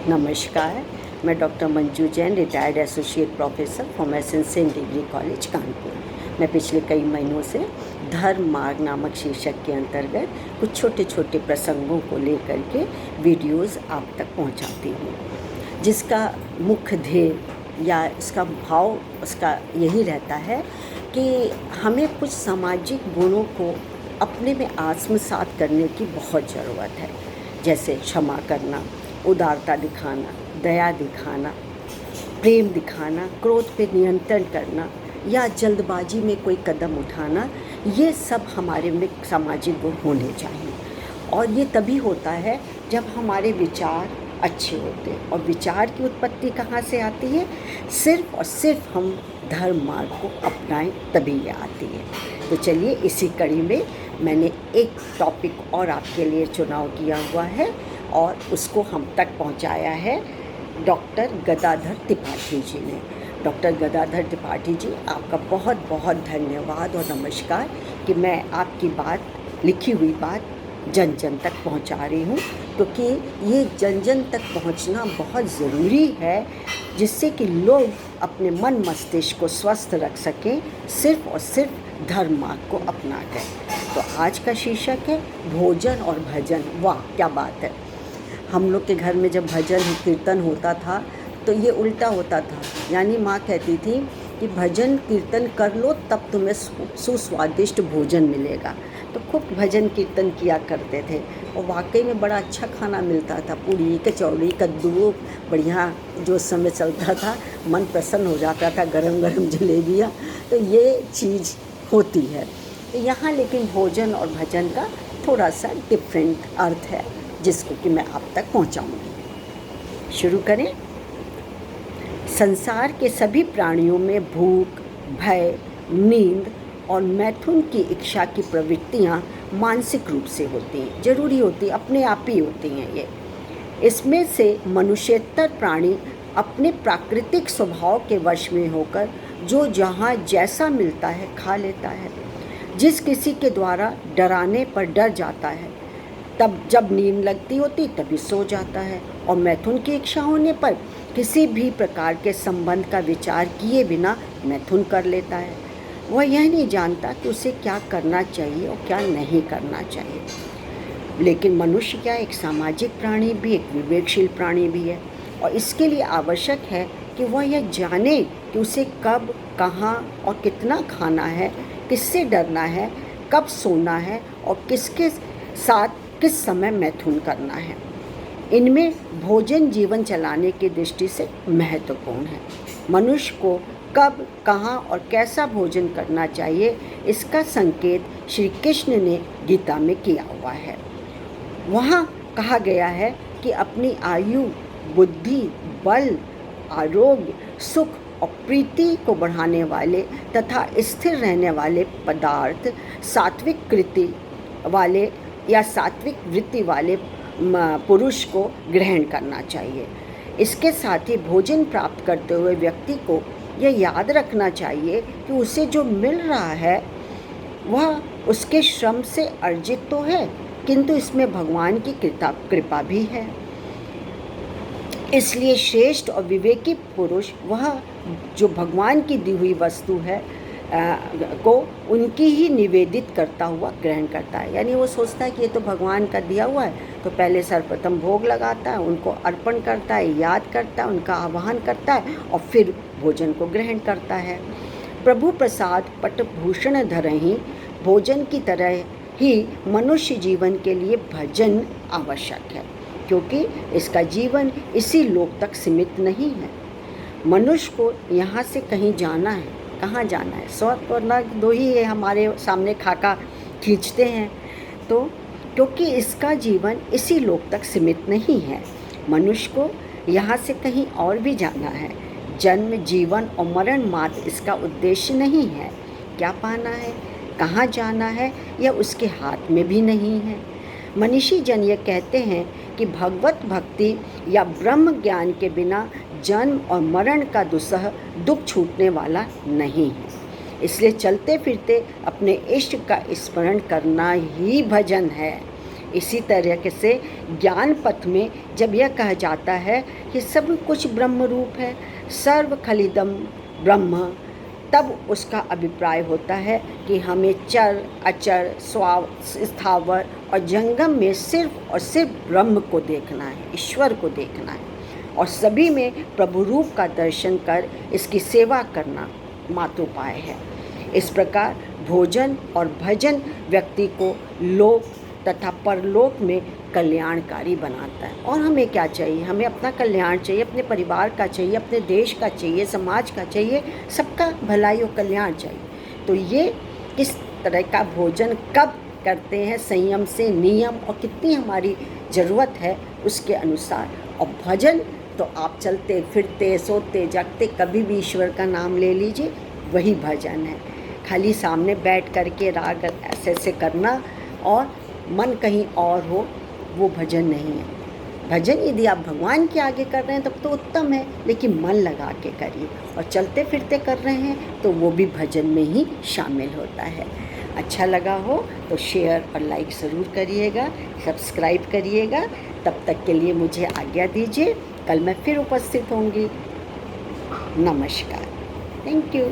नमस्कार, मैं doctor Manju Jain, retired associate professor फॉर्मेसन सेंट डिग्री कॉलेज कानपुर। मैं पिछले कई महीनों से धर्म मार्ग नामक शीर्षक के अंतर्गत कुछ छोटे छोटे प्रसंगों को लेकर के वीडियोस आप तक पहुंचाती हूं, जिसका मुख्य ध्येय या इसका भाव उसका यही रहता है कि हमें कुछ सामाजिक गुणों को अपने में आत्मसात करने की बहुत ज़रूरत है, जैसे क्षमा करना, उदारता दिखाना, दया दिखाना, प्रेम दिखाना, क्रोध पे नियंत्रण करना या जल्दबाजी में कोई कदम उठाना। ये सब हमारे में सामाजिक गुण होने चाहिए, और ये तभी होता है जब हमारे विचार अच्छे होते हैं। और विचार की उत्पत्ति कहाँ से आती है? सिर्फ और सिर्फ हम धर्म मार्ग को अपनाएं तभी ये आती है। तो चलिए, इसी कड़ी में मैंने एक टॉपिक और आपके लिए चुनाव किया हुआ है और उसको हम तक पहुंचाया है डॉक्टर गदाधर त्रिपाठी जी ने। डॉक्टर गदाधर त्रिपाठी जी, आपका बहुत बहुत धन्यवाद और नमस्कार कि मैं आपकी बात, लिखी हुई बात जन जन तक पहुंचा रही हूं, क्योंकि ये जन जन तक पहुंचना बहुत ज़रूरी है, जिससे कि लोग अपने मन मस्तिष्क को स्वस्थ रख सकें, सिर्फ और सिर्फ धर्म मार्ग को अपना कर। तो आज का शीर्षक है भोजन और भजन। वाह, क्या बात है! हम लोग के घर में जब भजन कीर्तन होता था तो ये उल्टा होता था, यानी माँ कहती थी कि भजन कीर्तन कर लो तब तुम्हें सुस्वादिष्ट भोजन मिलेगा। तो खूब भजन कीर्तन किया करते थे और वाकई में बड़ा अच्छा खाना मिलता था। पूड़ी, कचौड़ी, कद्दू, बढ़िया जो उस समय चलता था, मन प्रसन्न हो जाता था। गरम गरम जलेबियाँ, तो ये चीज़ होती है। तो यहाँ लेकिन भोजन और भजन का थोड़ा सा डिफरेंट अर्थ है, जिसको कि मैं आप तक पहुँचाऊँगी। शुरू करें। संसार के सभी प्राणियों में भूख, भय, नींद और मैथुन की इच्छा की प्रवृत्तियाँ मानसिक रूप से होती हैं, जरूरी होती, अपने आप ही होती हैं ये। इसमें से मनुष्येतर प्राणी अपने प्राकृतिक स्वभाव के वश में होकर जो जहाँ जैसा मिलता है खा लेता है। जिस किसी के द्वारा डराने पर डर जाता है, तब जब नींद लगती होती तभी सो जाता है, और मैथुन की इच्छा होने पर किसी भी प्रकार के संबंध का विचार किए बिना मैथुन कर लेता है। वह यह नहीं जानता कि उसे क्या करना चाहिए और क्या नहीं करना चाहिए। लेकिन मनुष्य क्या एक सामाजिक प्राणी भी, एक विवेकशील प्राणी भी है, और इसके लिए आवश्यक है कि वह यह जाने कि उसे कब, कहाँ और कितना खाना है, किससे डरना है, कब सोना है और किसके साथ किस समय मैथुन करना है। इनमें भोजन जीवन चलाने की दृष्टि से महत्वपूर्ण है। मनुष्य को कब, कहाँ और कैसा भोजन करना चाहिए, इसका संकेत श्री कृष्ण ने गीता में किया हुआ है। वहाँ कहा गया है कि अपनी आयु, बुद्धि, बल, आरोग्य, सुख और प्रीति को बढ़ाने वाले तथा स्थिर रहने वाले पदार्थ सात्विक कृति वाले या सात्विक वृत्ति वाले पुरुष को ग्रहण करना चाहिए। इसके साथ ही भोजन प्राप्त करते हुए व्यक्ति को यह याद रखना चाहिए कि उसे जो मिल रहा है वह उसके श्रम से अर्जित तो है, किंतु इसमें भगवान की कृपा भी है। इसलिए श्रेष्ठ और विवेकी पुरुष वह जो भगवान की दी हुई वस्तु है को उनकी ही निवेदित करता हुआ ग्रहण करता है। यानी वो सोचता है कि ये तो भगवान का दिया हुआ है, तो पहले सर्वप्रथम भोग लगाता है, उनको अर्पण करता है, याद करता है, उनका आवाहन करता है और फिर भोजन को ग्रहण करता है। प्रभु प्रसाद पटभूषण धरहि भोजन की तरह ही मनुष्य जीवन के लिए भजन आवश्यक है, क्योंकि इसका जीवन इसी लोक तक सीमित नहीं है। मनुष्य को यहाँ से कहीं जाना है। कहाँ जाना है? स्वर्ग और नर्क दो ही है, हमारे सामने खाका खींचते हैं। तो क्योंकि इसका जीवन इसी लोक तक सीमित नहीं है, मनुष्य को यहाँ से कहीं और भी जाना है। जन्म, जीवन और मरण मात्र इसका उद्देश्य नहीं है। क्या पाना है, कहाँ जाना है, यह उसके हाथ में भी नहीं है। मनीषी जन ये कहते हैं कि भगवत भक्ति या ब्रह्म ज्ञान के बिना जन्म और मरण का दुस्सह दुख छूटने वाला नहीं है। इसलिए चलते फिरते अपने इष्ट का स्मरण करना ही भजन है। इसी तरीके से ज्ञान पथ में जब यह कहा जाता है कि सब कुछ ब्रह्म रूप है, सर्व खलिदम ब्रह्म, तब उसका अभिप्राय होता है कि हमें चर अचर स्थावर और जंगम में सिर्फ और सिर्फ ब्रह्म को देखना है, ईश्वर को देखना है, और सभी में प्रभु रूप का दर्शन कर इसकी सेवा करना मातोपाय है। इस प्रकार भोजन और भजन व्यक्ति को लोक तथा परलोक में कल्याणकारी बनाता है। और हमें क्या चाहिए? हमें अपना कल्याण चाहिए, अपने परिवार का चाहिए, अपने देश का चाहिए, समाज का चाहिए, सबका भलाई और कल्याण चाहिए। तो ये किस तरह का भोजन कब करते हैं, संयम से, नियम और कितनी हमारी ज़रूरत है उसके अनुसार। और भजन तो आप चलते फिरते सोते जागते कभी भी ईश्वर का नाम ले लीजिए, वही भजन है। खाली सामने बैठ करके राग ऐसे ऐसे करना और मन कहीं और हो, वो भजन नहीं है। भजन यदि आप भगवान के आगे कर रहे हैं तब तो उत्तम है, लेकिन मन लगा के करिए। और चलते फिरते कर रहे हैं तो वो भी भजन में ही शामिल होता है। अच्छा लगा हो तो शेयर और लाइक ज़रूर करिएगा, सब्सक्राइब करिएगा। तब तक के लिए मुझे आज्ञा दीजिए, कल मैं फिर उपस्थित होंगी। नमस्कार, थैंक यू।